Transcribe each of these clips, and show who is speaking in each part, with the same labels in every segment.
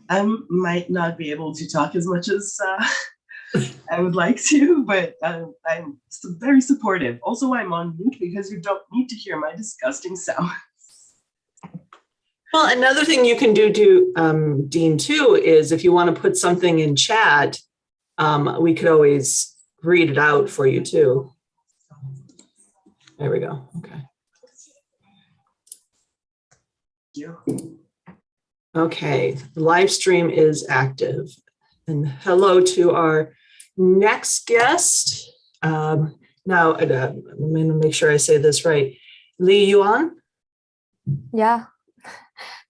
Speaker 1: I might not be able to talk as much as I would like to, but I'm very supportive. Also, I'm on mute because you don't need to hear my disgusting sound.
Speaker 2: Well, another thing you can do, Dean, too, is if you want to put something in chat, we could always read it out for you, too. There we go. Okay. Okay, the live stream is active. And hello to our next guest. Now, I'm going to make sure I say this right. Lee, you on?
Speaker 3: Yeah.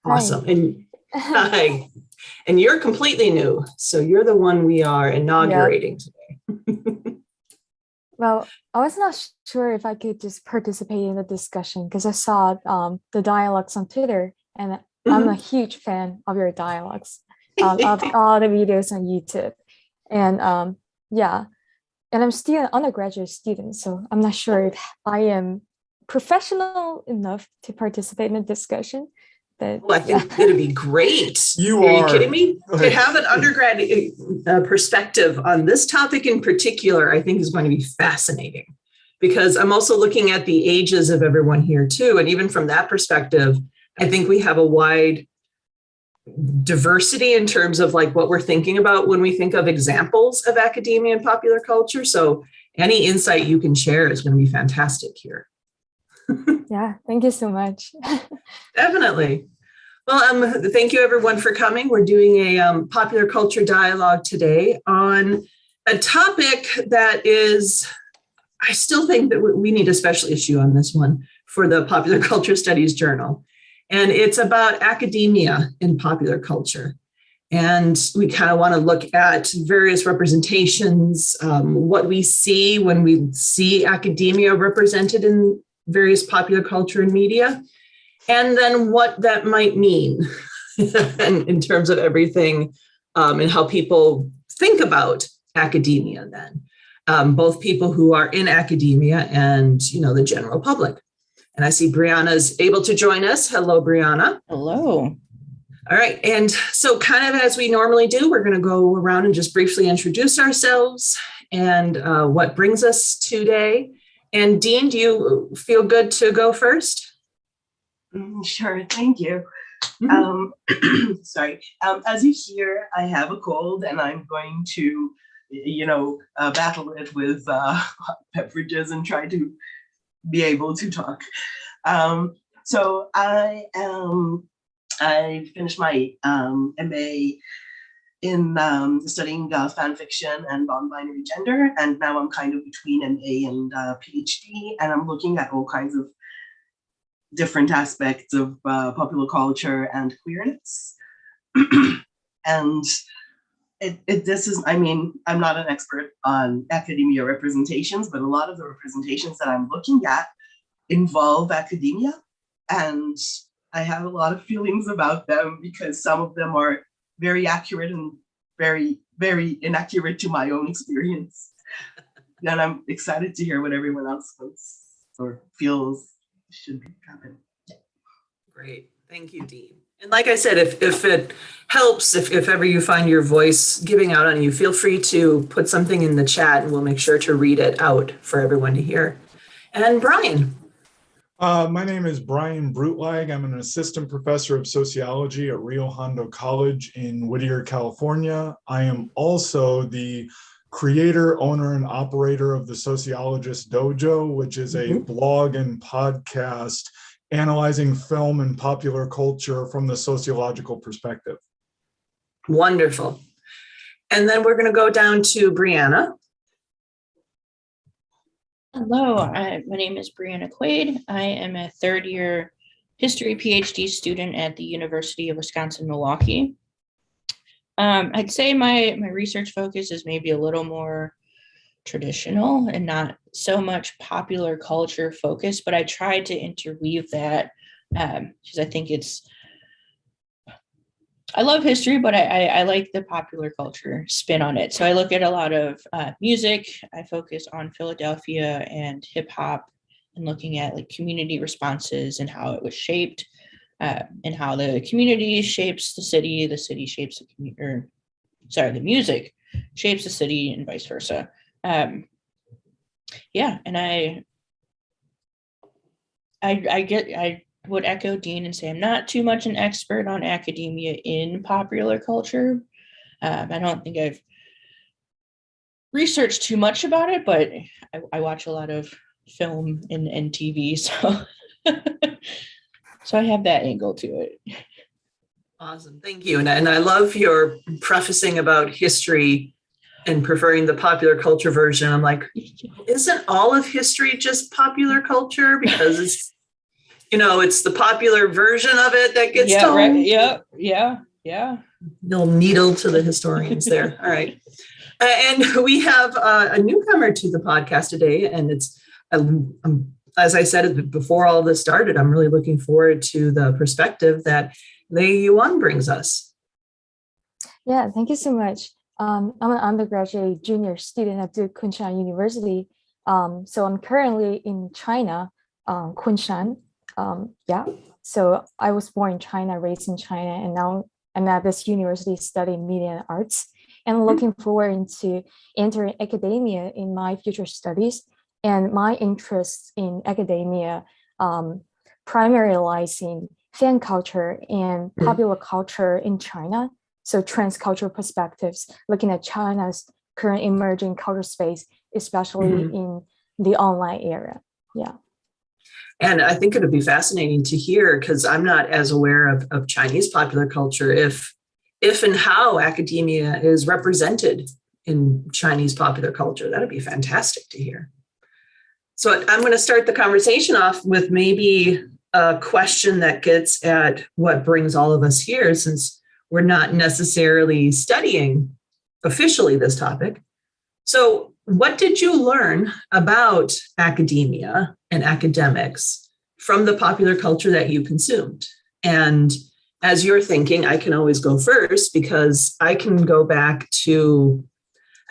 Speaker 2: Awesome. Hi. And hi. And you're completely new. So you're the one we are inaugurating today.
Speaker 3: Well, I was not sure if I could just participate in the discussion because I saw the dialogues on Twitter, and I'm a huge fan of your dialogues, of all the videos on YouTube. And yeah, and I'm still an undergraduate student, so I'm not sure if I am professional enough to participate in the discussion. But
Speaker 2: I think it'd be great. Are you kidding me? To have an undergrad perspective on this topic in particular, I think is going to be fascinating, because I'm also looking at the ages of everyone here too. And even from that perspective, I think we have a wide diversity in terms of like what we're thinking about when we think of examples of academia and popular culture. So any insight you can share is going to be fantastic here.
Speaker 3: Yeah, thank you so much.
Speaker 2: Definitely. Well, thank you everyone for coming. We're doing a popular culture dialogue today on a topic that is, I still think that we need a special issue on this one for the Popular Culture Studies Journal. And it's about academia in popular culture. And we kind of want to look at various representations, what we see when we see academia represented in various popular culture and media, and then what that might mean in terms of everything and how people think about academia then, both people who are in academia and, the general public. And I see Brianna's able to join us. Hello, Brianna.
Speaker 4: Hello.
Speaker 2: All right. And so kind of as we normally do, we're going to go around and just briefly introduce ourselves and what brings us today. And Dean, do you feel good to go first?
Speaker 1: Sure, thank you. Sorry. As you hear, I have a cold and I'm going to, battle it with beverages and try to be able to talk. So I finished my MA in studying fan fiction and non-binary gender, and now I'm kind of between MA and PhD, and I'm looking at all kinds of different aspects of popular culture and queerness. And I'm not an expert on academia representations, but a lot of the representations that I'm looking at involve academia. And I have a lot of feelings about them because some of them are very accurate and very, very inaccurate to my own experience. And I'm excited to hear what everyone else thinks or feels should be happening.
Speaker 2: Great. Thank you, Dean. And like I said, if it helps, if ever you find your voice giving out on you, feel free to put something in the chat and we'll make sure to read it out for everyone to hear. And Brian.
Speaker 5: My name is Brian Brutlag. I'm an assistant professor of sociology at Rio Hondo College in Whittier, California. I am also the creator, owner, and operator of the Sociologist Dojo, which is a blog and podcast analyzing film and popular culture from the sociological perspective.
Speaker 2: Wonderful. And then we're going to go down to Brianna.
Speaker 4: Hello, my name is Brianna Quade. I am a third-year history PhD student at the University of Wisconsin-Milwaukee. I'd say my research focus is maybe a little more traditional and not so much popular culture focused, but I tried to interweave that because I think I love history, but I like the popular culture spin on it. So I look at a lot of music. I focus on Philadelphia and hip hop and looking at like community responses and how it was shaped. and how the community shapes the city shapes the community, or sorry, the music shapes the city and vice versa. Yeah, and I would echo Dean and say I'm not too much an expert on academia in popular culture. I don't think I've researched too much about it, but I watch a lot of film and TV, so so I have that angle to it.
Speaker 2: Awesome, thank you. And I love your prefacing about history and preferring the popular culture version. I'm like, isn't all of history just popular culture? Because it's, it's the popular version of it that gets told.
Speaker 4: Right. Yeah.
Speaker 2: Little needle to the historians there. All right. And we have a newcomer to the podcast today, and it's, as I said before all this started, I'm really looking forward to the perspective that Lei Yuan brings us.
Speaker 3: Yeah, thank you so much. I'm an undergraduate junior student at Duke Kunshan University. So I'm currently in China, Kunshan. So I was born in China, raised in China, and now I'm at this university studying media and arts, and looking forward to entering academia in my future studies. And my interests in academia primarily lies in fan culture and popular culture in China. So transcultural perspectives, looking at China's current emerging culture space, especially in the online era. Yeah.
Speaker 2: And I think it would be fascinating to hear, because I'm not as aware of Chinese popular culture, if and how academia is represented in Chinese popular culture. That'd be fantastic to hear. So I'm going to start the conversation off with maybe a question that gets at what brings all of us here, since we're not necessarily studying officially this topic. So what did you learn about academia and academics from the popular culture that you consumed? And as you're thinking, I can always go first, because I can go back to,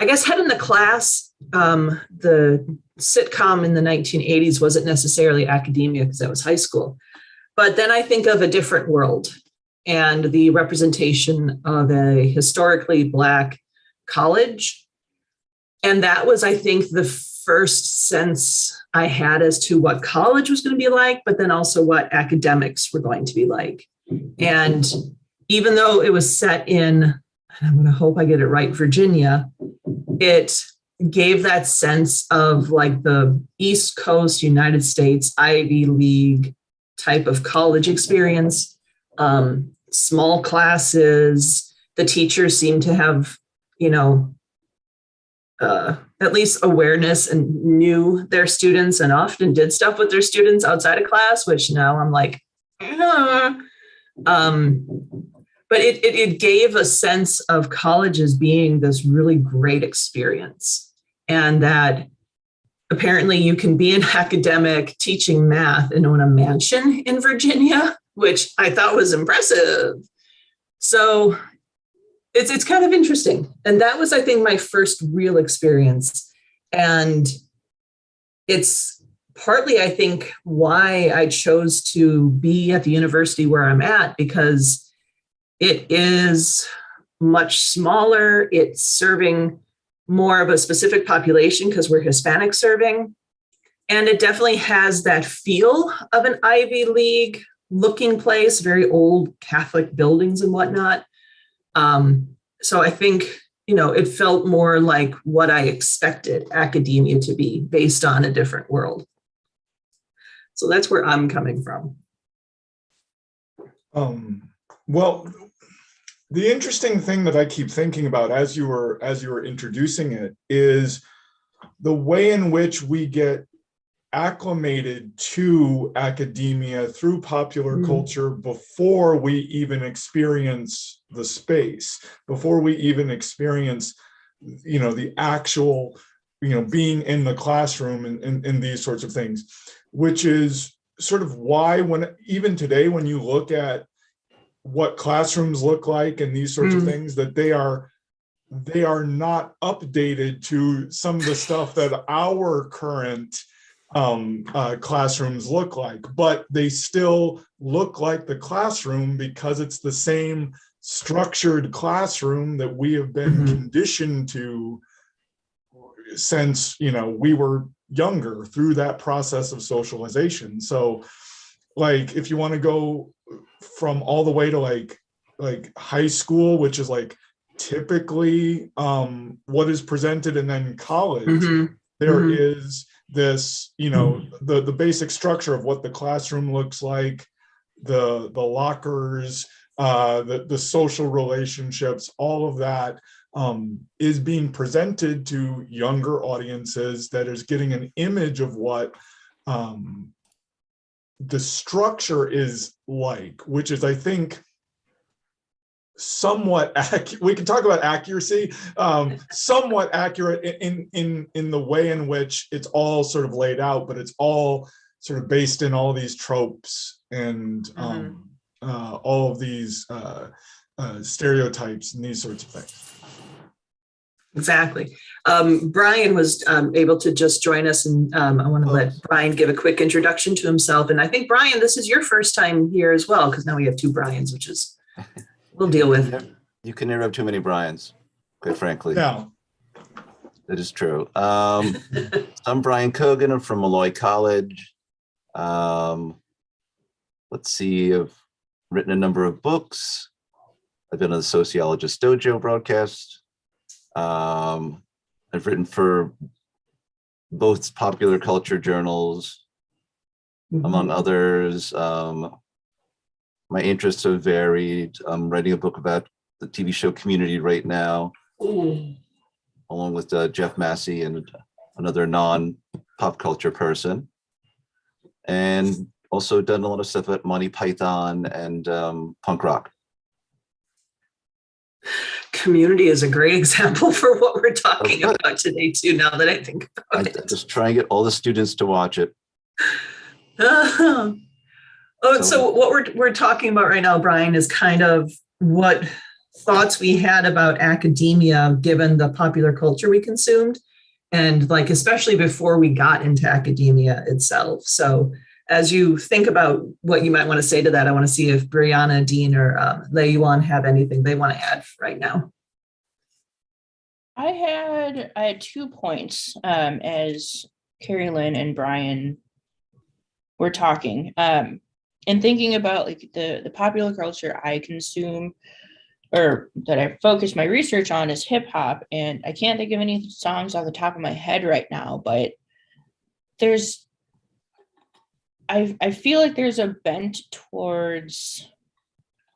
Speaker 2: I guess, head in the class. The sitcom in the 1980s wasn't necessarily academia because that was high school. But then I think of A Different World and the representation of a historically Black college. And that was, I think, the first sense I had as to what college was going to be like, but then also what academics were going to be like. And even though it was set in, I'm going to hope I get it right, Virginia, it gave that sense of like the East Coast United States Ivy League type of college experience. Small classes, the teachers seemed to have, at least awareness and knew their students and often did stuff with their students outside of class, which now I'm like, but it gave a sense of college as being this really great experience, and that apparently you can be an academic teaching math and own a mansion in Virginia, which I thought was impressive. So it's kind of interesting. And that was, I think, my first real experience. And it's partly, I think, why I chose to be at the university where I'm at, because it is much smaller. It's serving more of a specific population because we're Hispanic serving. And it definitely has that feel of an Ivy League looking place, very old Catholic buildings and whatnot. So I think, it felt more like what I expected academia to be based on A Different World. So that's where I'm coming from.
Speaker 5: Well, the interesting thing that I keep thinking about as you were introducing it is the way in which we get acclimated to academia through popular culture before we even experience the space, before we even experience, the actual, being in the classroom and these sorts of things, which is sort of why even today, when you look at what classrooms look like and these sorts of things, that they are not updated to some of the stuff that our current classrooms look like, but they still look like the classroom because it's the same structured classroom that we have been conditioned to since, you know, we were younger through that process of socialization. So like, if you want to go from all the way to like high school, which is like typically what is presented, and then college, there is this, you know, the basic structure of what the classroom looks like, the lockers, the social relationships, all of that is being presented to younger audiences that is getting an image of what the structure is like, which is, I think, somewhat we can talk about accuracy, somewhat accurate in the way in which it's all sort of laid out, but it's all sort of based in all these tropes and all of these stereotypes and these sorts of things.
Speaker 2: Exactly. Brian was able to just join us, and I want to let Brian give a quick introduction to himself. And I think, Brian, this is your first time here as well, because now we have two Brians, which is we'll deal with.
Speaker 6: You can never have too many Brians, quite frankly.
Speaker 5: Yeah,
Speaker 6: that is true. I'm Brian Cogan. I'm from Malloy College. Let's see, I've written a number of books. I've been on the Sociologist Dojo broadcast. I've written for both popular culture journals, among others. My interests have varied. I'm writing a book about the TV show Community right now, along with Jeff Massey and another non-pop culture person. And also done a lot of stuff at Monty Python and punk rock.
Speaker 2: Community is a great example for what we're talking about today too, now that I think about it.
Speaker 6: I just try and get all the students to watch it.
Speaker 2: So what we're talking about right now, Brian, is kind of what thoughts we had about academia given the popular culture we consumed, and like especially before we got into academia itself. So as you think about what you might want to say to that, I want to see if Brianna, Dean, or Leiyuan have anything they want to add right now.
Speaker 4: I had 2 points as Carrie Lynn and Brian were talking, and thinking about like the popular culture I consume, or that I focus my research on, is hip hop. And I can't think of any songs off the top of my head right now, but I feel like there's a bent towards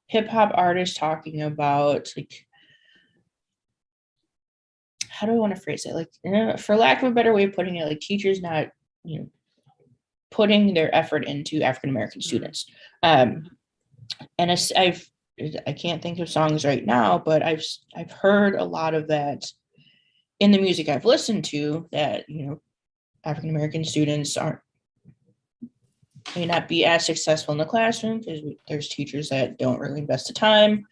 Speaker 4: hip hop artists talking about, like, how do I want to phrase it? Like, for lack of a better way of putting it, like teachers not, putting their effort into African-American students. And I can't think of songs right now, but I've heard a lot of that in the music I've listened to, that, African-American students may not be as successful in the classroom because there's teachers that don't really invest the time,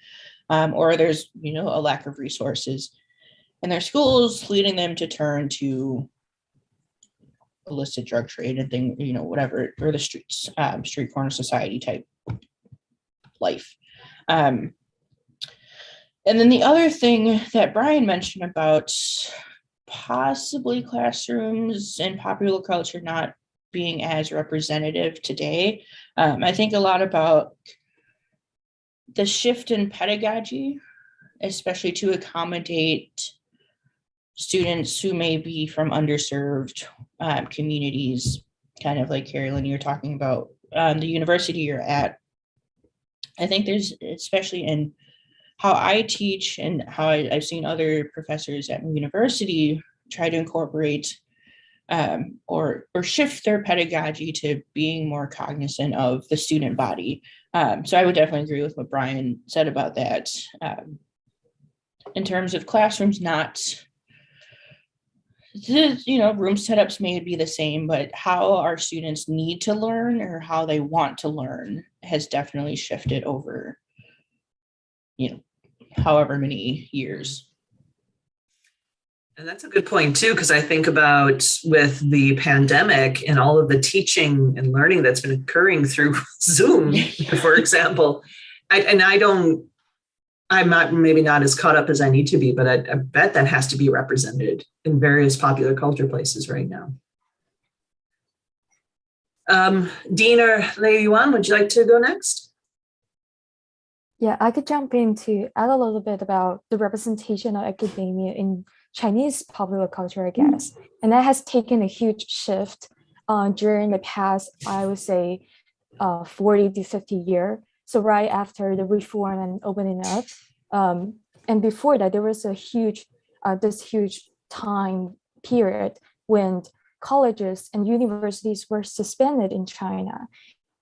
Speaker 4: or there's, a lack of resources in their schools, leading them to turn to illicit drug trade and whatever, or the streets, street corner society type life. And then the other thing that Brian mentioned about possibly classrooms and popular culture not being as representative today, I think a lot about the shift in pedagogy, especially to accommodate students who may be from underserved communities, kind of like Carolyn, you're talking about the university you're at. I think there's, especially in how I teach and how I've seen other professors at my university try to incorporate or shift their pedagogy to being more cognizant of the student body. So I would definitely agree with what Brian said about that. In terms of classrooms, not, room setups may be the same, but how our students need to learn or how they want to learn has definitely shifted over, however many years.
Speaker 2: And that's a good point too, because I think about with the pandemic and all of the teaching and learning that's been occurring through Zoom, for example. I'm not maybe not as caught up as I need to be, but I bet that has to be represented in various popular culture places right now. Dean or Lei Yuan, would you like to go next?
Speaker 3: Yeah, I could jump in to add a little bit about the representation of academia in Chinese popular culture, I guess. And that has taken a huge shift during the past, I would say, 40 to 50 years. So right after the reform and opening up, and before that, there was a huge time period when colleges and universities were suspended in China,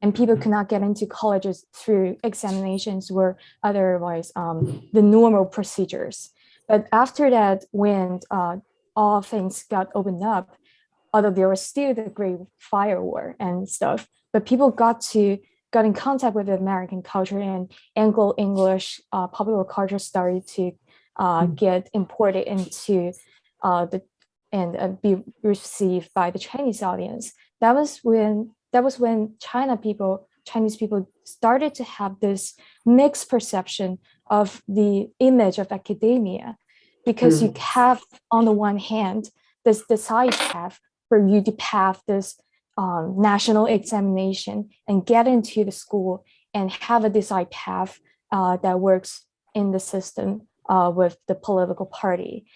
Speaker 3: and people could not get into colleges through examinations or otherwise the normal procedures. But after that, when all things got opened up, although there was still the Great Fire War and stuff, but people got in contact with the American culture, and Anglo-English popular culture started to get imported into be received by the Chinese audience. That was when Chinese people started to have this mixed perception of the image of academia, because you have, on the one hand, this side path where you pass this national examination and get into the school and have a desired path that works in the system with the political party.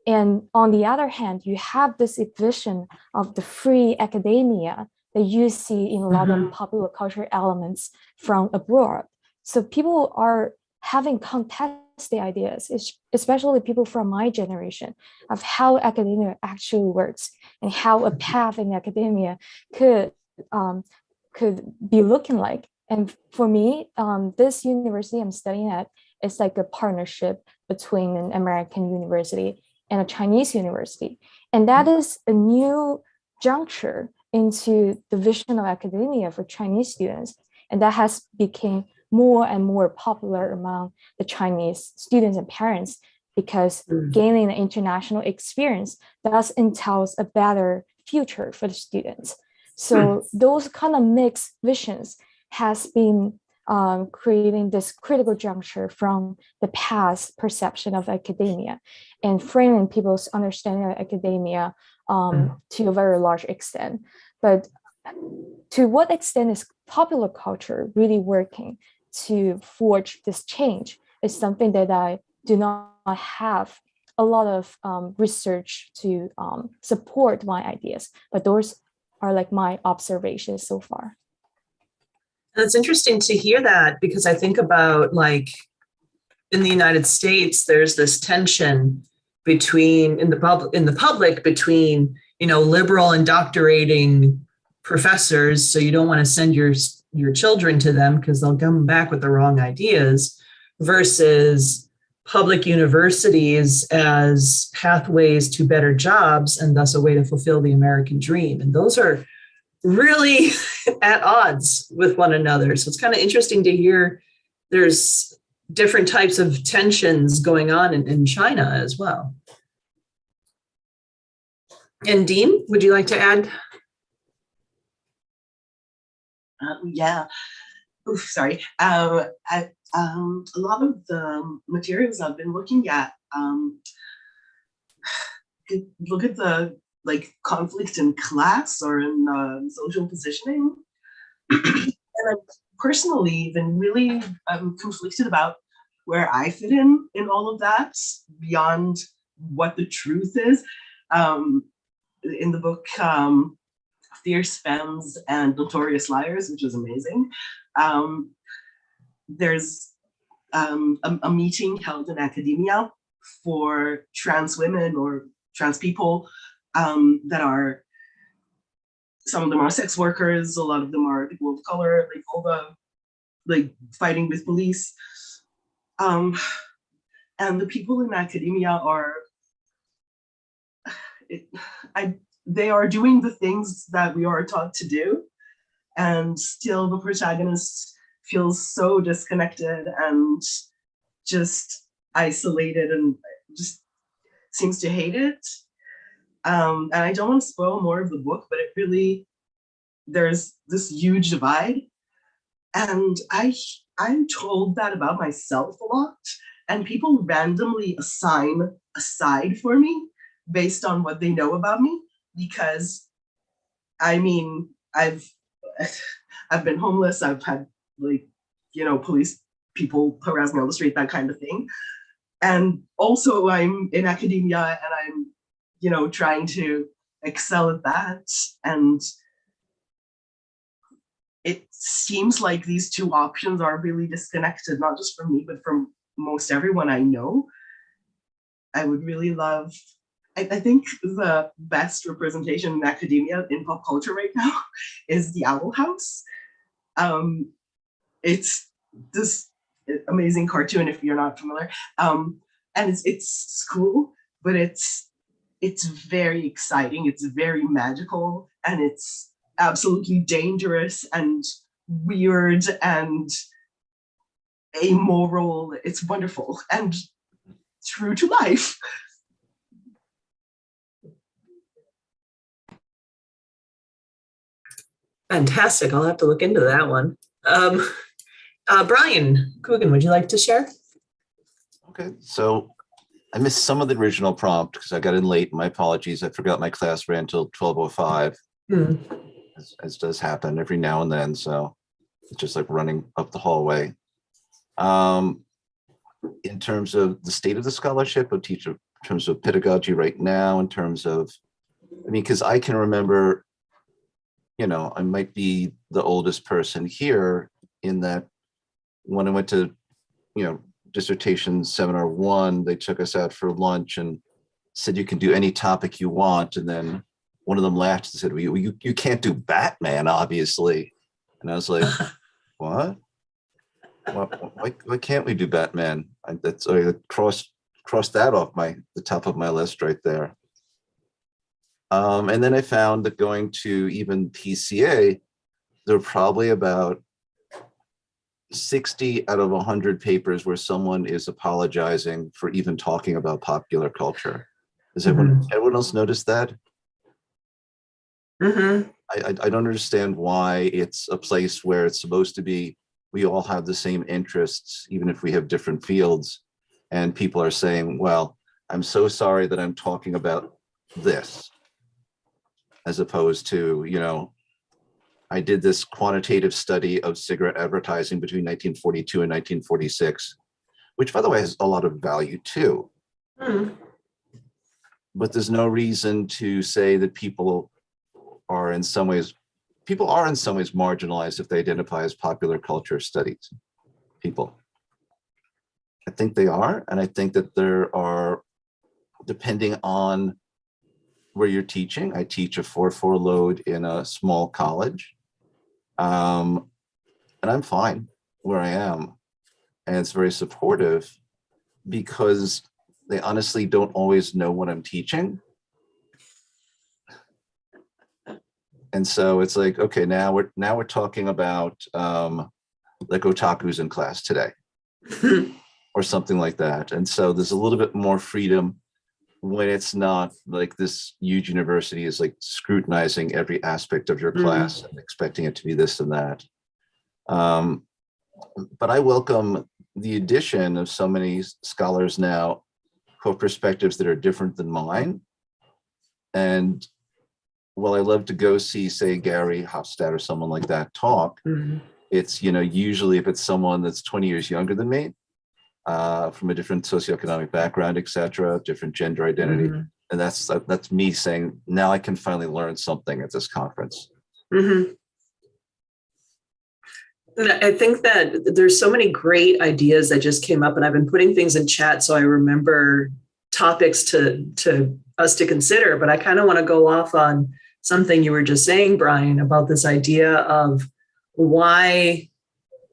Speaker 3: And on the other hand, you have this vision of the free academia that you see in a lot of popular culture elements from abroad. So people are having contested ideas, especially people from my generation, of how academia actually works and how a path in academia could be looking like. And for me, this university I'm studying at is like a partnership between an American university and a Chinese university. And that is a new juncture into the vision of academia for Chinese students. And that has become more and more popular among the Chinese students and parents, because gaining an international experience thus entails a better future for the students. So those kind of mixed visions has been creating this critical juncture from the past perception of academia and framing people's understanding of academia to a very large extent. But to what extent is popular culture really working to forge this change is something that I do not have a lot of research to support my ideas, but those are like my observations so far.
Speaker 2: And it's interesting to hear that, because I think about, like, in the United States, there's this tension between in the public between, liberal indoctrinating professors. So you don't want to send your children to them because they'll come back with the wrong ideas, versus public universities as pathways to better jobs and thus a way to fulfill the American dream. And those are really at odds with one another. So it's kind of interesting to hear there's different types of tensions going on in China as well. And Dean, would you like to add?
Speaker 1: Yeah. Oof, sorry. A lot of the materials I've been looking at look at the conflict in class or in social positioning. And I'm personally been really conflicted about where I fit in all of that beyond what the truth is. In the book, Fierce Femmes and Notorious Liars, which is amazing, there's a meeting held in academia for trans women or trans people that are, some of them are sex workers, a lot of them are people of color, fighting with police. And the people in academia are, they are doing the things that we are taught to do, and still the protagonist feels so disconnected and just isolated, and just seems to hate it. And I don't want to spoil more of the book, but it really, there's this huge divide. And I'm told that about myself a lot. And people randomly assign a side for me based on what they know about me. Because I mean, I've been homeless, I've had police people harass me on the street, that kind of thing. And also I'm in academia and I'm, trying to excel at that. And it seems like these two options are really disconnected, not just from me, but from most everyone I know. I would really love, I think the best representation in academia in pop culture right now is the Owl House. It's this amazing cartoon if you're not familiar. And it's cool, but it's very exciting. It's very magical, and it's absolutely dangerous and weird and amoral. It's wonderful and true to life.
Speaker 2: Fantastic. I'll have to look into that one. Brian Cogan, would you like to share?
Speaker 6: Okay, so I missed some of the original prompt because I got in late. My apologies. I forgot my class ran until 12:05, as does happen every now and then. So it's just like running up the hallway. In terms of the state of the scholarship of teacher, in terms of pedagogy right now, in terms of, because I can remember, I might be the oldest person here in that when I went to, dissertation seminar 1, they took us out for lunch and said, you can do any topic you want. And then one of them laughed and said, well, you can't do Batman, obviously. And I was like, what? Why can't we do Batman? I crossed that off the top of my list right there. And then I found that going to even PCA, there were probably about 60 out of 100 papers where someone is apologizing for even talking about popular culture. Has everyone else noticed that? I don't understand why it's a place where it's supposed to be, we all have the same interests, even if we have different fields. And people are saying, well, I'm so sorry that I'm talking about this, as opposed to, I did this quantitative study of cigarette advertising between 1942 and 1946, which, by the way, has a lot of value too. But there's no reason to say that people are in some ways marginalized if they identify as popular culture studies people. I think they are, and I think that there are, depending on where you're teaching. I teach a 4-4 load in a small college. And I'm fine where I am. And it's very supportive because they honestly don't always know what I'm teaching. And so it's like, okay, now we're talking about like otakus in class today or something like that. And so there's a little bit more freedom when it's not like this huge university is like scrutinizing every aspect of your class and expecting it to be this and that. But I welcome the addition of so many scholars now who have perspectives that are different than mine. And while I love to go see, say, Gary Hofstad or someone like that talk, it's, usually if it's someone that's 20 years younger than me, from a different socioeconomic background, et cetera, different gender identity. And that's me saying, now I can finally learn something at this conference.
Speaker 2: And I think that there's so many great ideas that just came up, and I've been putting things in chat so I remember topics to us to consider, but I kind of want to go off on something you were just saying, Brian, about this idea of why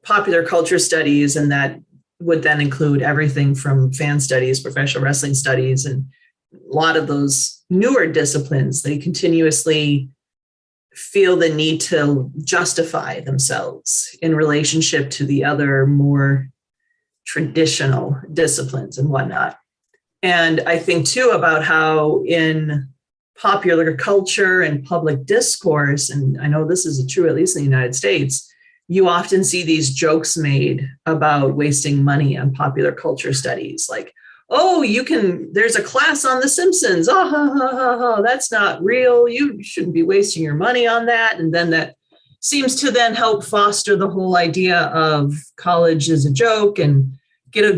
Speaker 2: popular culture studies, and that would then include everything from fan studies, professional wrestling studies, and a lot of those newer disciplines. They continuously feel the need to justify themselves in relationship to the other more traditional disciplines and whatnot. And I think too about how in popular culture and public discourse, and I know this is true at least in the United States, you often see these jokes made about wasting money on popular culture studies, like, oh, there's a class on The Simpsons. Oh, ha, ha, ha, ha, that's not real. You shouldn't be wasting your money on that. And then that seems to then help foster the whole idea of college is a joke and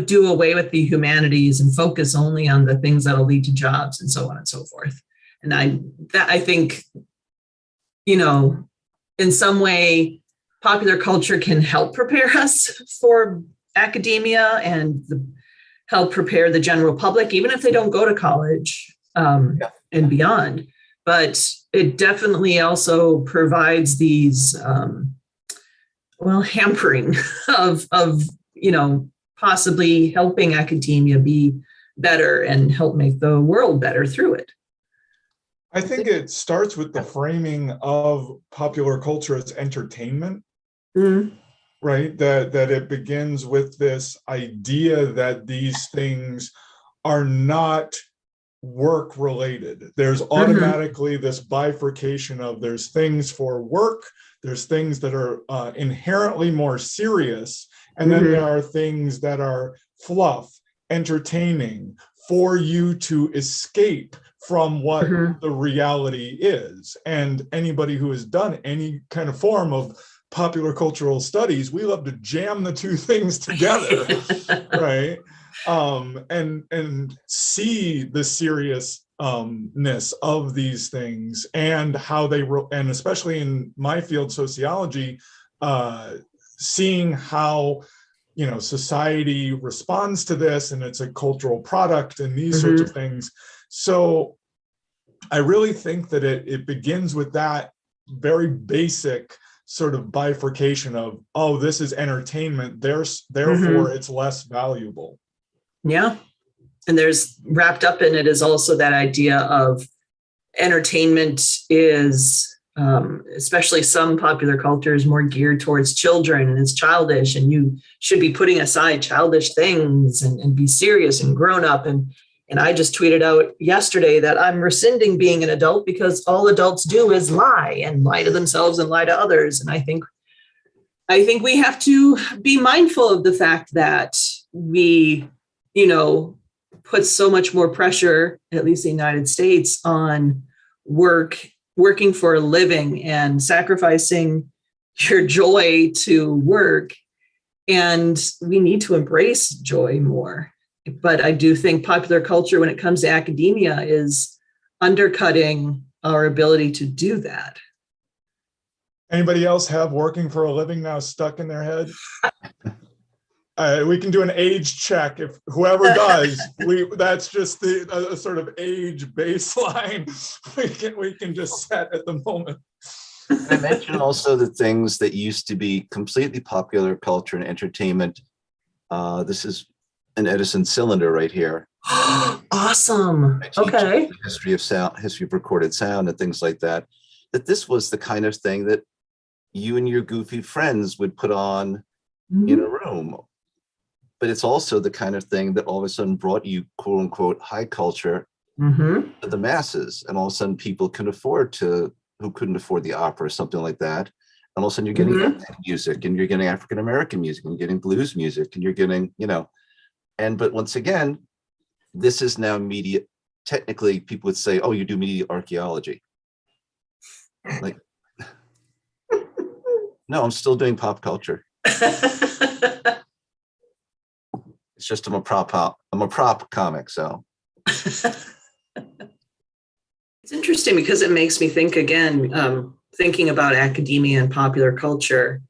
Speaker 2: do away with the humanities and focus only on the things that'll lead to jobs and so on and so forth. And I think, in some way, popular culture can help prepare us for academia and help prepare the general public, even if they don't go to college and beyond. But it definitely also provides these, hampering of possibly helping academia be better and help make the world better through it.
Speaker 5: I think it starts with the framing of popular culture as entertainment, right? That it begins with this idea that these things are not work related. There's automatically this bifurcation of there's things for work, there's things that are inherently more serious, and then there are things that are fluff, entertaining, for you to escape from what the reality is. And anybody who has done any kind of form of popular cultural studies, we love to jam the two things together, right? And see the seriousness of these things and how they, and especially in my field, sociology, seeing how society responds to this, and it's a cultural product and these sorts of things. So I really think that it begins with that very basic sort of bifurcation of, oh, this is entertainment, therefore it's less valuable.
Speaker 2: Yeah. And there's wrapped up in it is also that idea of entertainment is, especially some popular culture, is more geared towards children and it's childish, and you should be putting aside childish things and be serious and grown up. And I just tweeted out yesterday that I'm rescinding being an adult because all adults do is lie to themselves and lie to others. And I think we have to be mindful of the fact that we, put so much more pressure, at least in the United States, on working for a living and sacrificing your joy to work. And we need to embrace joy more. But I do think popular culture, when it comes to academia, is undercutting our ability to do that.
Speaker 5: Anybody else have working for a living now stuck in their head? We can do an age check if whoever does. That's just a sort of age baseline we can just set at the moment.
Speaker 6: I mentioned also the things that used to be completely popular culture and entertainment. This is an Edison cylinder right here.
Speaker 2: Awesome. Okay.
Speaker 6: History of sound, history of recorded sound, and things like that. That this was the kind of thing that you and your goofy friends would put on in a room. But it's also the kind of thing that all of a sudden brought you, quote unquote, high culture to the masses. And all of a sudden people who couldn't afford the opera or something like that. And all of a sudden you're getting ethnic music, and you're getting African-American music, and you're getting blues music, and you're getting, but once again, this is now media. Technically, people would say, oh, you do media archaeology. Like, no, I'm still doing pop culture. It's just I'm a prop comic, so.
Speaker 2: It's interesting because it makes me think again, thinking about academia and popular culture,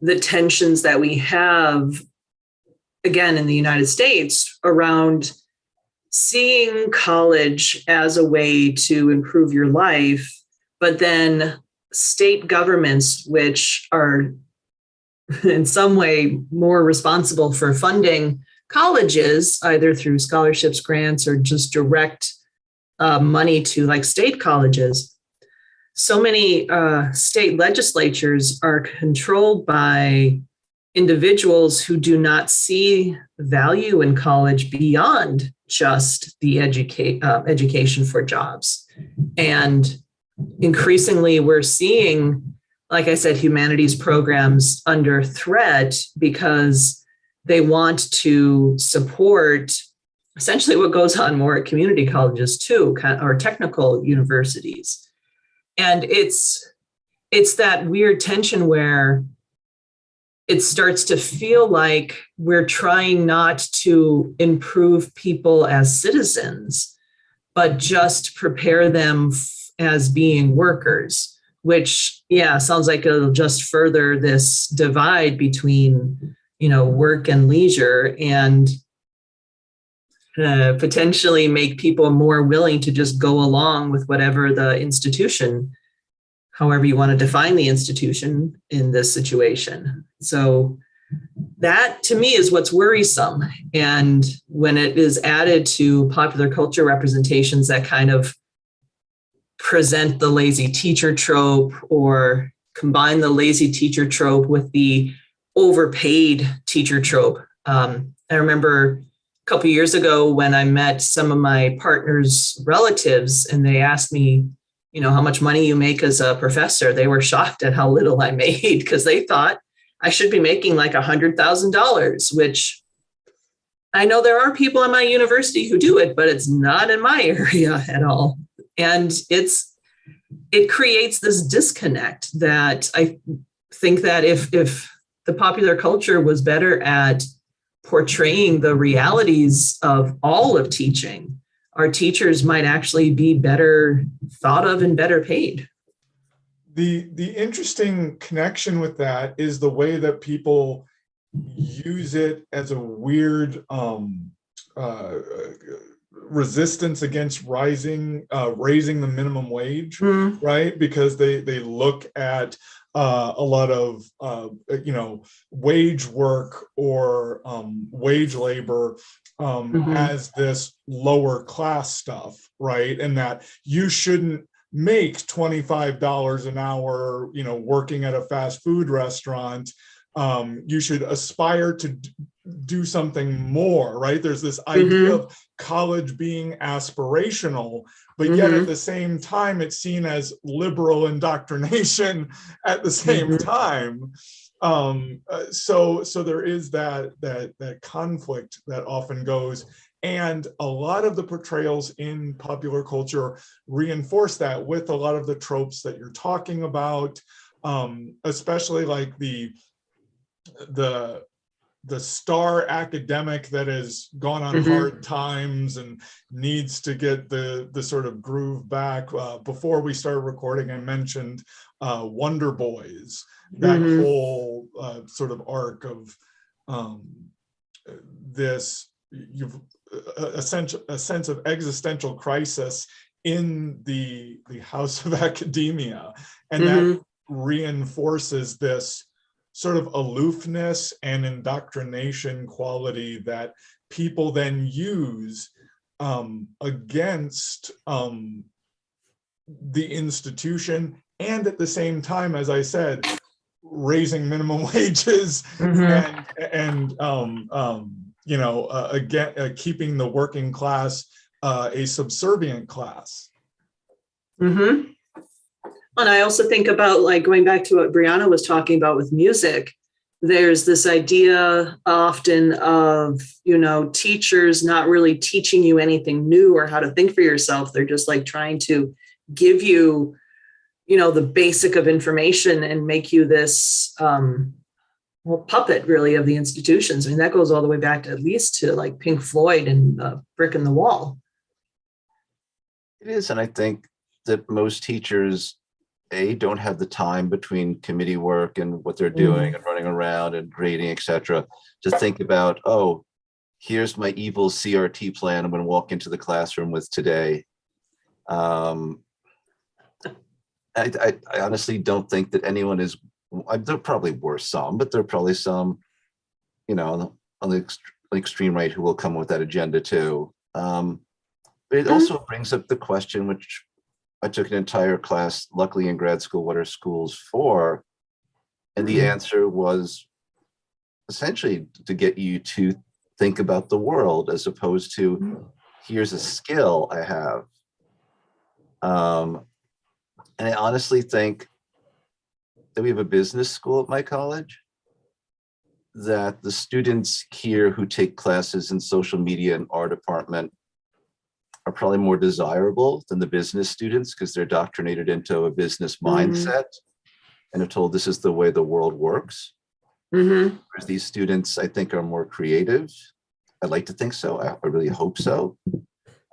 Speaker 2: the tensions that we have, again, in the United States around seeing college as a way to improve your life, but then state governments, which are in some way more responsible for funding colleges, either through scholarships, grants, or just direct money to like state colleges. So many state legislatures are controlled by individuals who do not see value in college beyond just the education for jobs. And increasingly, we're seeing, like I said, humanities programs under threat because they want to support essentially what goes on more at community colleges too, or technical universities. And it's that weird tension where it starts to feel like we're trying not to improve people as citizens, but just prepare them as being workers, which, yeah, sounds like it'll just further this divide between, work and leisure, and potentially make people more willing to just go along with whatever the institution, however you want to define the institution in this situation. So that to me is what's worrisome. And when it is added to popular culture representations that kind of present the lazy teacher trope, or combine the lazy teacher trope with the overpaid teacher trope. I remember a couple of years ago when I met some of my partner's relatives and they asked me, how much money you make as a professor. They were shocked at how little I made because they thought I should be making like $100,000, which I know there are people in my university who do it, but it's not in my area at all. And it creates this disconnect that I think that if the popular culture was better at portraying the realities of all of teaching, our teachers might actually be better thought of and better paid.
Speaker 5: The interesting connection with that is the way that people use it as a weird resistance against raising the minimum wage, right? Because they look at a lot of wage work or wage labor as this lower class stuff, right? And that you shouldn't make $25 an hour, working at a fast food restaurant. You should aspire to do something more, right? There's this idea of college being aspirational, but yet at the same time, it's seen as liberal indoctrination at the same time. So there is that conflict that often goes, and a lot of the portrayals in popular culture reinforce that with a lot of the tropes that you're talking about, especially like the star academic that has gone on hard times and needs to get the sort of groove back. Before we started recording, I mentioned Wonder Boys, that whole sort of arc of this, a sense of existential crisis in the house of academia, and that reinforces this sort of aloofness and indoctrination quality that people then use against the institution, and at the same time, as I said, raising minimum wages and again, keeping the working class a subservient class.
Speaker 2: And I also think about, like, going back to what Brianna was talking about with music, there's this idea often of, teachers not really teaching you anything new or how to think for yourself. They're just like trying to give you, the basic of information and make you this puppet really of the institutions. I mean, that goes all the way back to at least to like Pink Floyd and Brick in the Wall.
Speaker 6: It is. And I think that most teachers, don't have the time between committee work and what they're doing and running around and grading, etc., to think about, here's my evil CRT plan I'm going to walk into the classroom with today. I honestly don't think that anyone is, there probably were some, but there are probably some, on the extreme right who will come with that agenda too. But it also brings up the question, which I took an entire class, luckily in grad school, what are schools for? And the answer was essentially to get you to think about the world as opposed to here's a skill I have. And I honestly think that we have a business school at my college, that the students here who take classes in social media and our department are probably more desirable than the business students because they're indoctrinated into a business mindset and are told this is the way the world works. Whereas these students, I think, are more creative. I'd like to think so. I really hope so.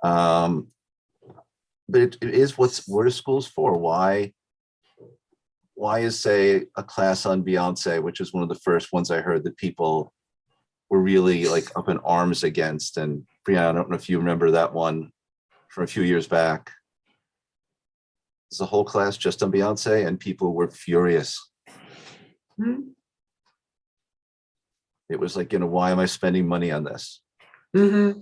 Speaker 6: But it is what are schools for? Why is, say, a class on Beyonce, which is one of the first ones I heard that people were really like up in arms against? And Brianna, I don't know if you remember that one from a few years back. It's a whole class just on Beyonce, and people were furious. It was like, why am I spending money on this? But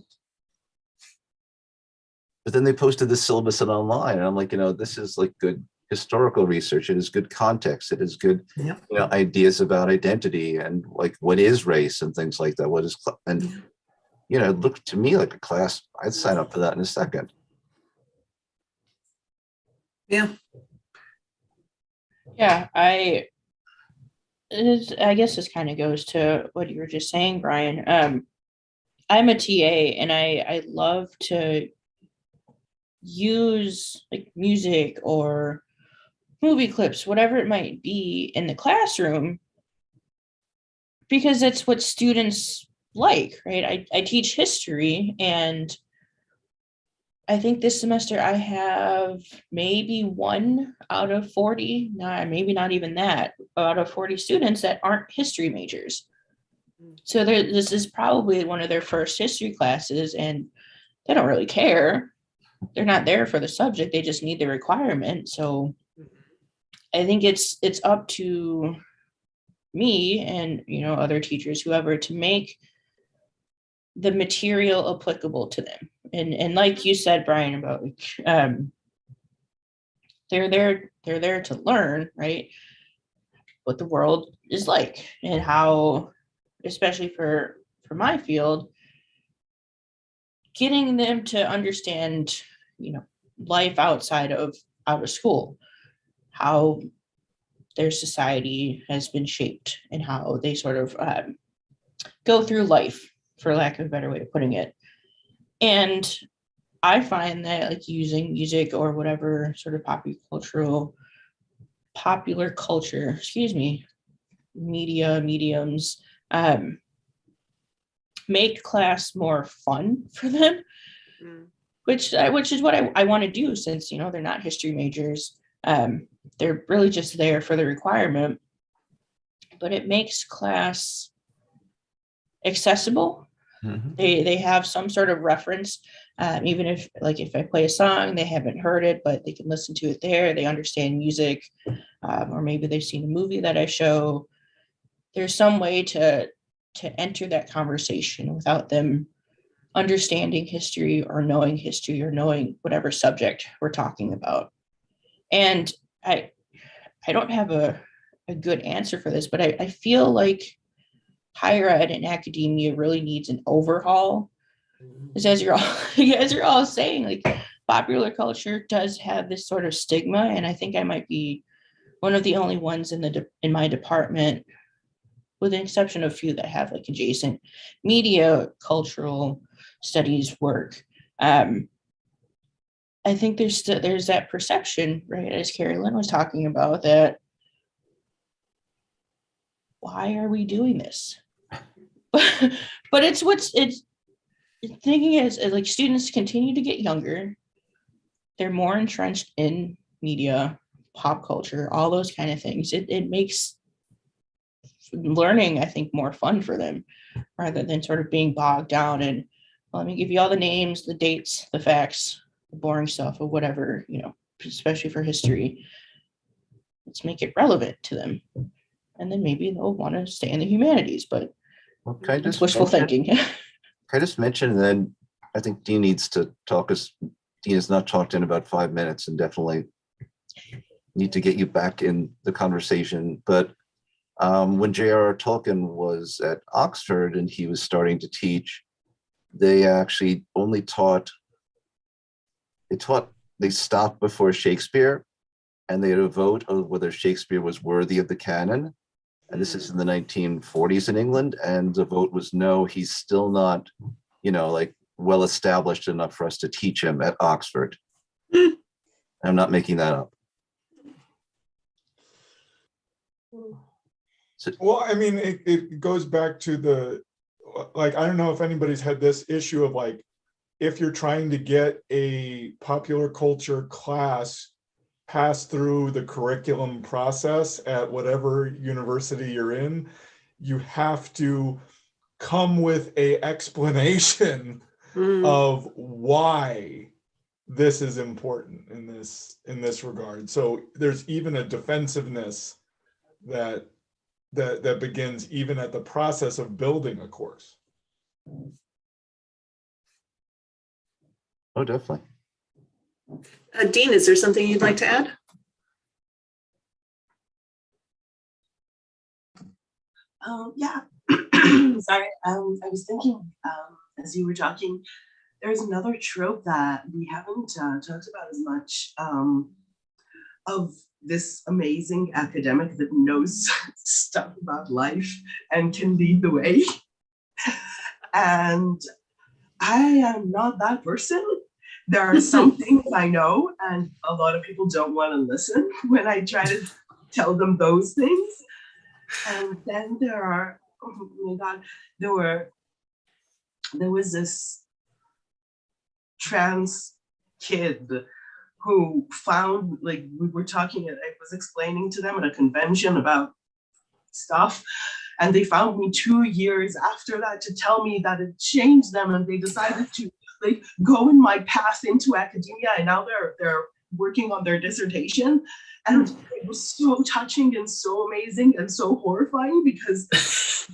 Speaker 6: then they posted the syllabus online, and I'm like, this is like good historical research. It is good context. It is good, ideas about identity and like what is race and things like that. What is, and it looked to me like a class. I'd sign up for that in a second.
Speaker 2: Yeah.
Speaker 4: Yeah, I guess this kind of goes to what you were just saying, Brian. I'm a TA, and I love to use like music or movie clips, whatever it might be, in the classroom, because that's what students like, right? I teach history, and I think this semester I have maybe 1 out of 40, maybe not even that, out of 40 students that aren't history majors. So this is probably one of their first history classes, and they don't really care. They're not there for the subject. They just need the requirement. So I think it's up to me and, other teachers, whoever, to make the material applicable to them. And like you said, Brian, about they're there to learn, right, what the world is like, and how, especially for my field, getting them to understand, life outside of school, how their society has been shaped, and how they sort of go through life, for lack of a better way of putting it. And I find that like using music or whatever sort of popular culture, mediums, make class more fun for them, which is what I want to do, since they're not history majors. They're really just there for the requirement, but it makes class accessible. They have some sort of reference, even if I play a song, they haven't heard it, but they can listen to it there. They understand music, or maybe they've seen a movie that I show. There's some way to enter that conversation without them understanding history or knowing whatever subject we're talking about. And I don't have a good answer for this, but I feel like higher ed and academia really needs an overhaul. Because as you're all saying, like, popular culture does have this sort of stigma, and I think I might be one of the only ones in my department, with the exception of a few that have like adjacent media cultural studies work. I think there's that perception, right, as Carrie Lynn was talking about, that why are we doing this? But it's thinking is like, students continue to get younger. They're more entrenched in media, pop culture, all those kind of things. It makes learning, I think, more fun for them, rather than sort of being bogged down and, let me give you all the names, the dates, the facts, the boring stuff of whatever, especially for history. Let's make it relevant to them. And then maybe they'll want to stay in the humanities, but it's wishful thinking.
Speaker 6: Can I just mention, and then I think Dean needs to talk, as Dean has not talked in about 5 minutes, and definitely need to get you back in the conversation. But When J.R.R. Tolkien was at Oxford and he was starting to teach, they actually only they stopped before Shakespeare, and they had a vote of whether Shakespeare was worthy of the canon. And this is in the 1940s in England, and the vote was no, he's still not, like well established enough for us to teach him at Oxford. I'm not making that up.
Speaker 5: Well, I mean, it goes back to I don't know if anybody's had this issue of like, if you're trying to get a popular culture class passed through the curriculum process at whatever university you're in, you have to come with a explanation of why this is important in this regard. So there's even a defensiveness that begins even at the process of building a course.
Speaker 6: Oh, definitely.
Speaker 2: Dean, is there something you'd like to add?
Speaker 1: Yeah. Sorry. I was thinking as you were talking, there's another trope that we haven't talked about as much, of this amazing academic that knows stuff about life and can lead the way. And I am not that person. There are some things I know, and a lot of people don't want to listen when I try to tell them those things. And then there are, oh my God, there was this trans kid who found, like, we were talking, I was explaining to them at a convention about stuff, and they found me 2 years after that to tell me that it changed them, and they decided to like go in my path into academia, and now they're working on their dissertation. And it was so touching and so amazing and so horrifying, because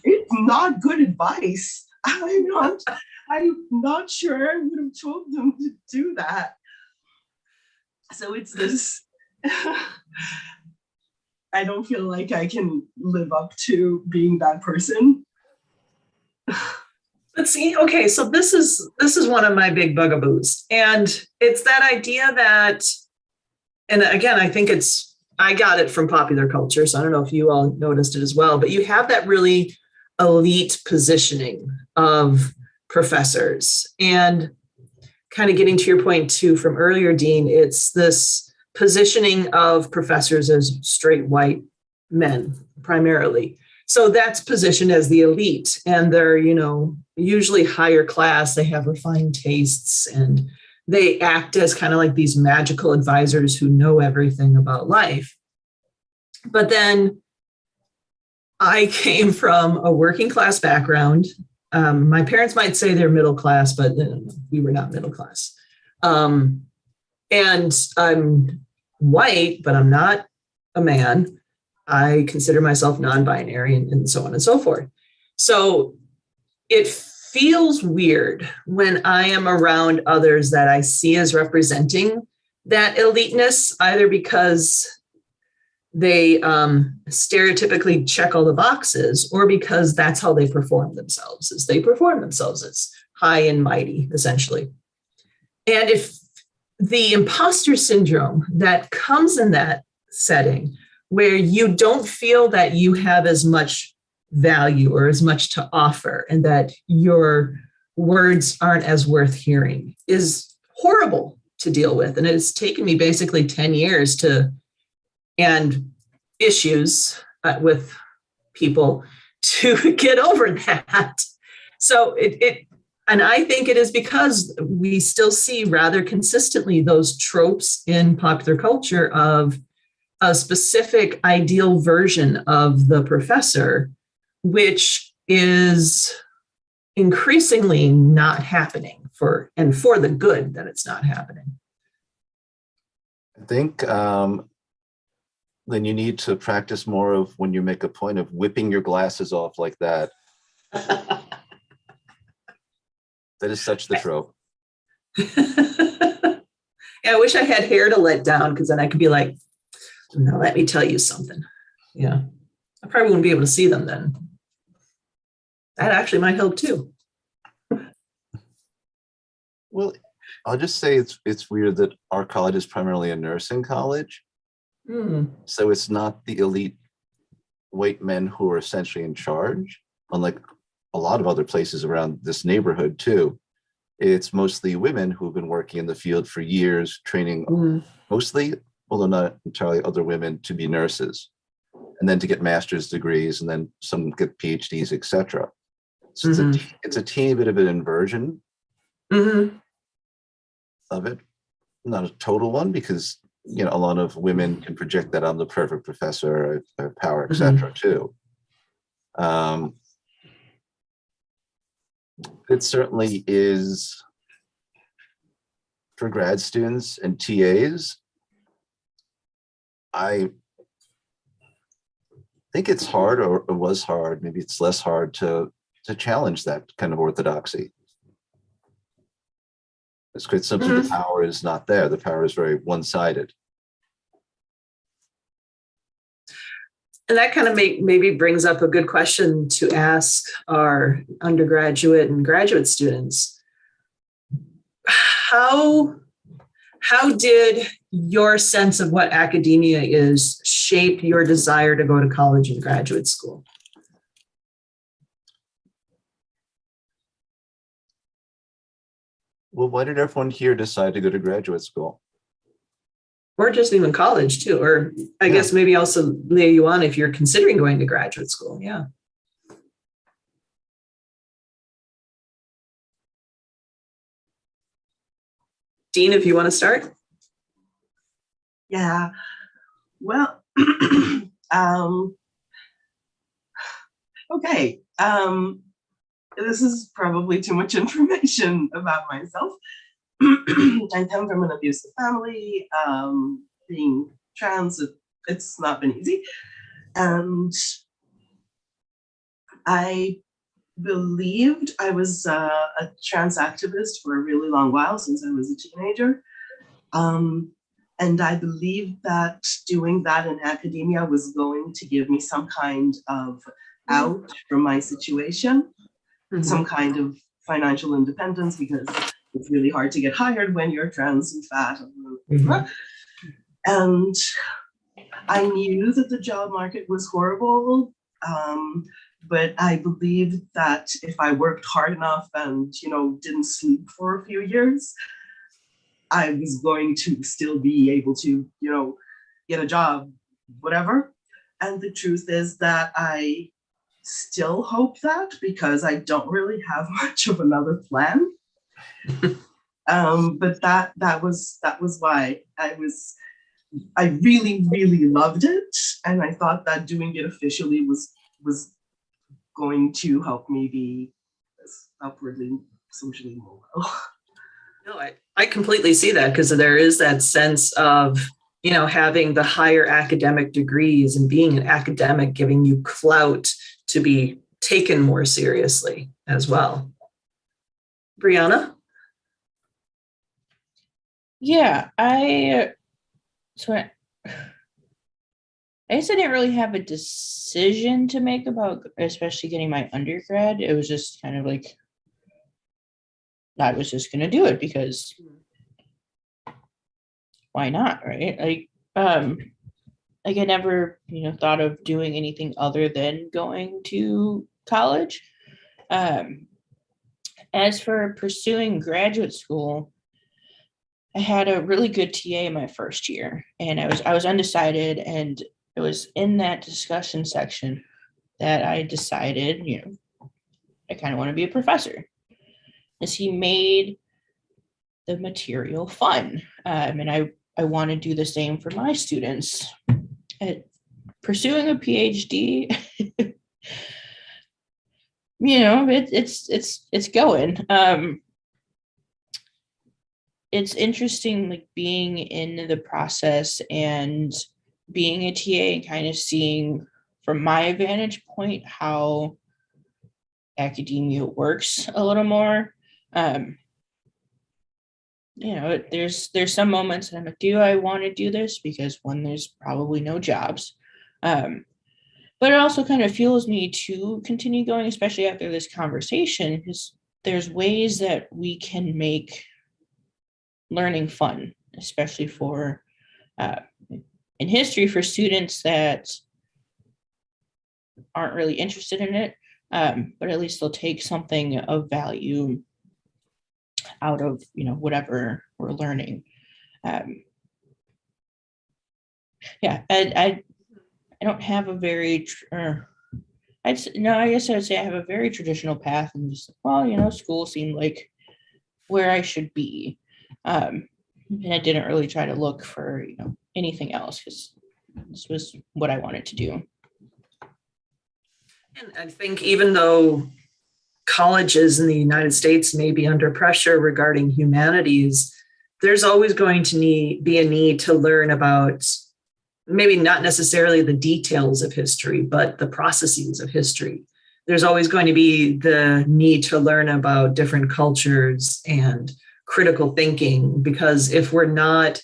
Speaker 1: it's not good advice. I'm not sure I would have told them to do that. So it's this, I don't feel like I can live up to being that person.
Speaker 2: Let's see. Okay, so this is one of my big bugaboos, and it's that idea that, and again, I think I got it from popular culture, so I don't know if you all noticed it as well, but you have that really elite positioning of professors. And kind of getting to your point too from earlier, Dean, it's this positioning of professors as straight white men primarily. So that's positioned as the elite, and they're, usually higher class, they have refined tastes, and they act as kind of like these magical advisors who know everything about life. But then I came from a working class background. My parents might say they're middle class, but we were not middle class. And I'm white, but I'm not a man. I consider myself non-binary, and so on and so forth. So it feels weird when I am around others that I see as representing that eliteness, either because they stereotypically check all the boxes, or because that's how they perform themselves, as high and mighty, essentially. And if the imposter syndrome that comes in that setting, where you don't feel that you have as much value or as much to offer, and that your words aren't as worth hearing, is horrible to deal with. And it's taken me basically 10 years and issues with people to get over that. So and I think it is because we still see rather consistently those tropes in popular culture of a specific ideal version of the professor, which is increasingly not happening for the good that it's not happening.
Speaker 6: I think then you need to practice more of when you make a point of whipping your glasses off like that. That is such the trope.
Speaker 2: Yeah, I wish I had hair to let down, because then I could be like, now let me tell you something. Yeah. I probably wouldn't be able to see them then. That actually might help too.
Speaker 6: Well, I'll just say it's weird that our college is primarily a nursing college. So it's not the elite white men who are essentially in charge, unlike a lot of other places around this neighborhood too. It's mostly women who've been working in the field for years, training mostly, although not entirely, other women to be nurses, and then to get master's degrees, and then some get PhDs, etc. So it's a teeny bit of an inversion of it, not a total one, because a lot of women can project that I'm the perfect professor, I have power, etc. too. It certainly is for grad students and TAs. I think it's hard, or it was hard, maybe it's less hard to challenge that kind of orthodoxy. It's quite simply the power is not there. The power is very one-sided.
Speaker 2: And that kind of maybe brings up a good question to ask our undergraduate and graduate students. How did your sense of what academia is shape your desire to go to college and graduate school?
Speaker 6: Well, why did everyone here decide to go to graduate school?
Speaker 2: Or just even college too, or I guess maybe also lay you on if you're considering going to graduate school. Yeah. Dean, if you want to start.
Speaker 1: Yeah, well, okay. This is probably too much information about myself. I come from an abusive family. Being trans, it's not been easy. And I believed I was a trans activist for a really long while, since I was a teenager. And I believed that doing that in academia was going to give me some kind of out from my situation, some kind of financial independence, because it's really hard to get hired when you're trans and fat. And I knew that the job market was horrible, but I believed that if I worked hard enough and, didn't sleep for a few years, I was going to still be able to, get a job, whatever. And the truth is that I still hope that, because I don't really have much of another plan. But that was why I really, really loved it. And I thought that doing it officially was going to help me be upwardly socially mobile.
Speaker 2: No, I completely see that, because there is that sense of, having the higher academic degrees and being an academic giving you clout to be taken more seriously as well. Brianna?
Speaker 4: Yeah, I guess I didn't really have a decision to make about, especially getting my undergrad. It was just kind of like, I was just going to do it because why not, right? I never, thought of doing anything other than going to college. As for pursuing graduate school, I had a really good TA in my first year, and I was undecided, and it was in that discussion section that I decided, I kind of want to be a professor, as he made the material fun. And I want to do the same for my students. Pursuing a PhD, it's going. It's interesting, like being in the process and being a TA and kind of seeing from my vantage point how academia works a little more. There's some moments that I'm like, do I want to do this? Because one, there's probably no jobs. but it also kind of fuels me to continue going, especially after this conversation, because there's ways that we can make learning fun, especially for in history for students that aren't really interested in it, but at least they'll take something of value out of whatever we're learning. Yeah, I don't have a very I guess I'd say I have a very traditional path, and just, well, school seemed like where I should be, and I didn't really try to look for anything else, because this was what I wanted to do.
Speaker 2: And I think even though colleges in the United States may be under pressure regarding humanities, there's always going to be a need to learn about maybe not necessarily the details of history, but the processes of history. There's always going to be the need to learn about different cultures and critical thinking, because if we're not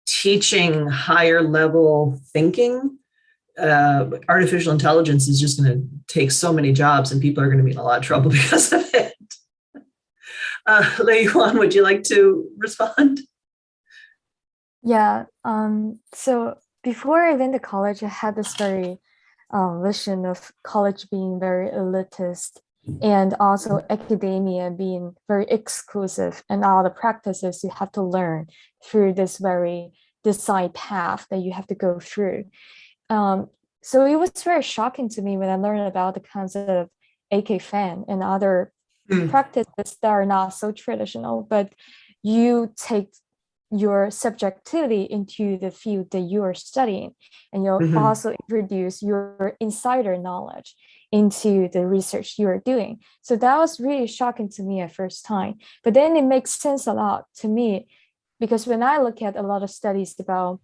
Speaker 2: teaching higher level thinking, artificial intelligence is just going to take so many jobs, and people are going to be in a lot of trouble because of it. Lei Yuan, would you like to respond?
Speaker 3: Yeah. So before I went to college, I had this very vision of college being very elitist, and also academia being very exclusive, and all the practices you have to learn through this very decided path that you have to go through. So it was very shocking to me when I learned about the concept of AK fan and other practices that are not so traditional, but you take your subjectivity into the field that you are studying, and you'll also introduce your insider knowledge into the research you are doing. So that was really shocking to me at first time, but then it makes sense a lot to me, because when I look at a lot of studies about,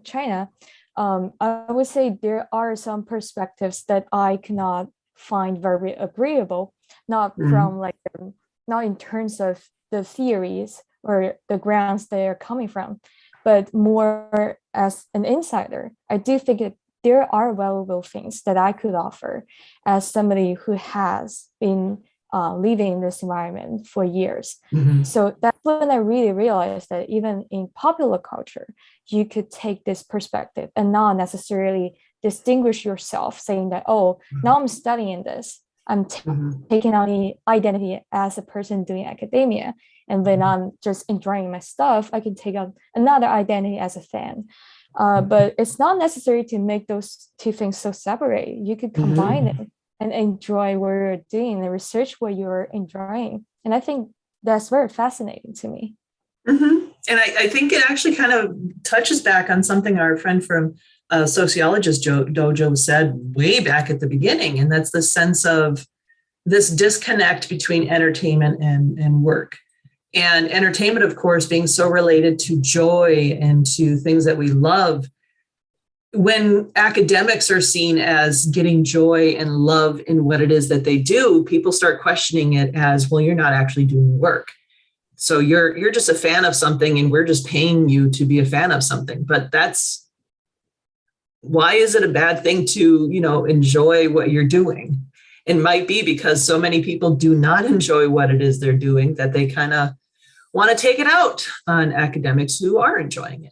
Speaker 3: China, I would say there are some perspectives that I cannot find very agreeable, not from not in terms of the theories or the grounds they are coming from, but more as an insider. I do think that there are valuable things that I could offer as somebody who has been living in this environment for years. So that's when I really realized that even in popular culture, you could take this perspective and not necessarily distinguish yourself, saying that, now I'm studying this, I'm taking on the identity as a person doing academia, and when I'm just enjoying my stuff, I can take on another identity as a fan. But it's not necessary to make those two things so separate. You could combine it and enjoy what you're doing and research what you're enjoying. And I think that's very fascinating to me.
Speaker 2: And I think it actually kind of touches back on something our friend from Sociologist Dojo said way back at the beginning. And that's the sense of this disconnect between entertainment and work. And entertainment, of course, being so related to joy and to things that we love. When academics are seen as getting joy and love in what it is that they do, people start questioning it as, well, you're not actually doing work. So you're just a fan of something, and we're just paying you to be a fan of something. But why is it a bad thing to, enjoy what you're doing? It might be because so many people do not enjoy what it is they're doing that they kind of want to take it out on academics who are enjoying it.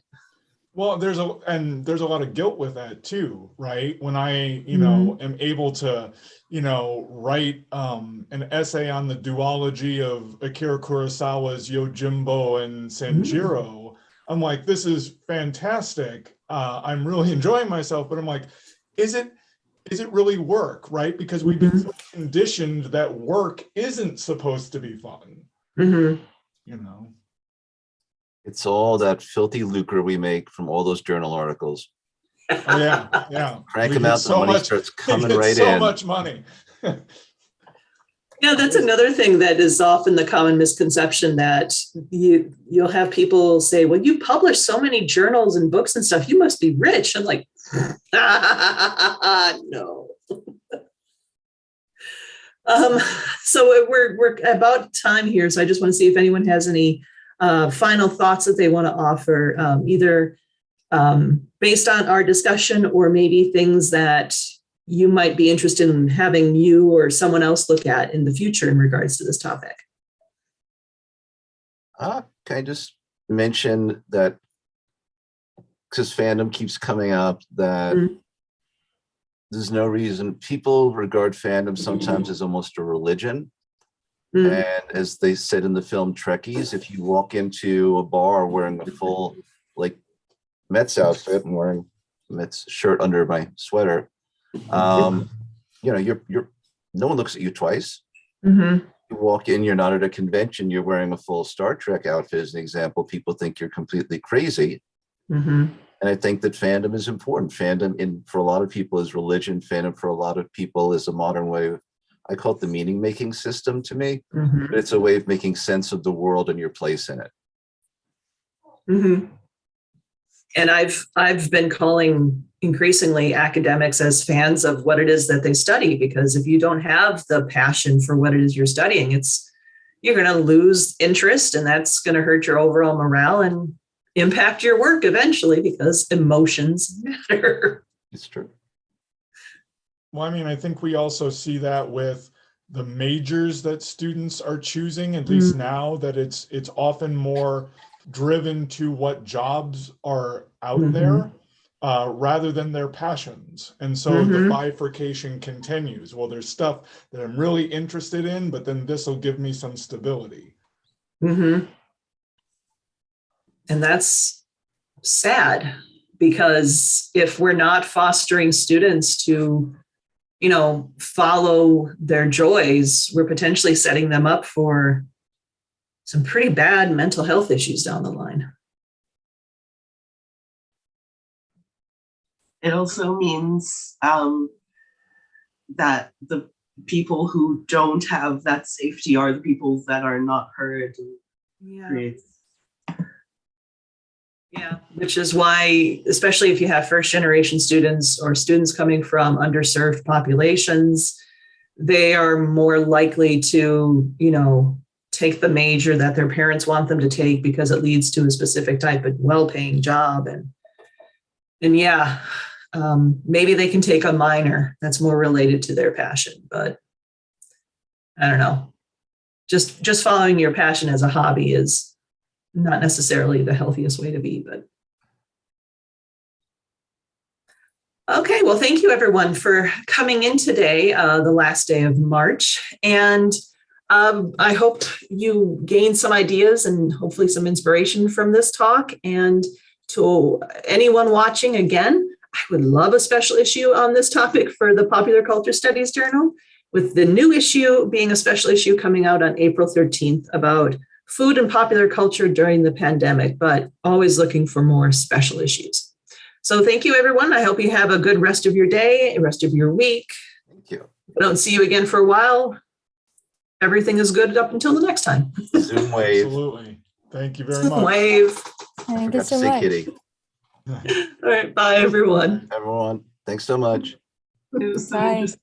Speaker 5: Well, there's a lot of guilt with that too, right? When I, am able to, write an essay on the duology of Akira Kurosawa's Yojimbo and Sanjiro, I'm like, this is fantastic. I'm really enjoying myself, but I'm like, is it really work, right? Because we've been so conditioned that work isn't supposed to be fun.
Speaker 6: It's all that filthy lucre we make from all those journal articles.
Speaker 5: Oh yeah.
Speaker 6: Crank them out, the money starts coming right in.
Speaker 5: So much money.
Speaker 2: Yeah, that's another thing that is often the common misconception, that you'll have people say, well, you publish so many journals and books and stuff, you must be rich. I'm like, no. So we're about time here. So I just want to see if anyone has any final thoughts that they want to offer, either based on our discussion or maybe things that you might be interested in having you or someone else look at in the future in regards to this topic?
Speaker 6: Can I just mention that because fandom keeps coming up, that there's no reason people regard fandom sometimes as almost a religion. And as they said in the film Trekkies, if you walk into a bar wearing a full like Mets outfit and wearing Mets shirt under my sweater, you know, you're no one looks at you twice. You walk in, you're not at a convention, you're wearing a full Star Trek outfit as an example, people think you're completely crazy. And I think that fandom is important. Fandom for a lot of people is religion. Fandom for a lot of people is a modern way of, I call it the meaning making system to me, but it's a way of making sense of the world and your place in it.
Speaker 2: And I've been calling increasingly academics as fans of what it is that they study, because if you don't have the passion for what it is you're studying, you're going to lose interest, and that's going to hurt your overall morale and impact your work eventually, because emotions matter.
Speaker 6: It's true.
Speaker 5: Well, I mean, I think we also see that with the majors that students are choosing, at least now, that it's often more driven to what jobs are out there rather than their passions. And so the bifurcation continues. Well, there's stuff that I'm really interested in, but then this will give me some stability.
Speaker 2: And that's sad, because if we're not fostering students to, you know, follow their joys, we're potentially setting them up for some pretty bad mental health issues down the line.
Speaker 1: It also means that the people who don't have that safety are the people that are not heard.
Speaker 2: Yeah, which is why, especially if you have first generation students or students coming from underserved populations, they are more likely to, you know, take the major that their parents want them to take because it leads to a specific type of well-paying job. And yeah, maybe they can take a minor that's more related to their passion, but I don't know. Just following your passion as a hobby is not necessarily the healthiest way to be, but. Okay, well, thank you everyone for coming in today, the last day of March. And I hope you gained some ideas and hopefully some inspiration from this talk. And to anyone watching, again, I would love a special issue on this topic for the Popular Culture Studies Journal, with the new issue being a special issue coming out on April 13th about food and popular culture during the pandemic, but always looking for more special issues. So thank you, everyone. I hope you have a good rest of your day, rest of your week.
Speaker 6: Thank you.
Speaker 2: If I don't see you again for a while, everything is good up until the next time.
Speaker 6: Zoom wave.
Speaker 5: Absolutely. Thank you very
Speaker 2: Zoom
Speaker 5: much.
Speaker 2: wave.
Speaker 3: Thank you
Speaker 6: Forgot to
Speaker 3: so
Speaker 6: say
Speaker 3: much.
Speaker 6: Kitty.
Speaker 2: All right, bye, everyone.
Speaker 6: Everyone, thanks so much.
Speaker 1: It was so
Speaker 3: Bye.
Speaker 1: interesting.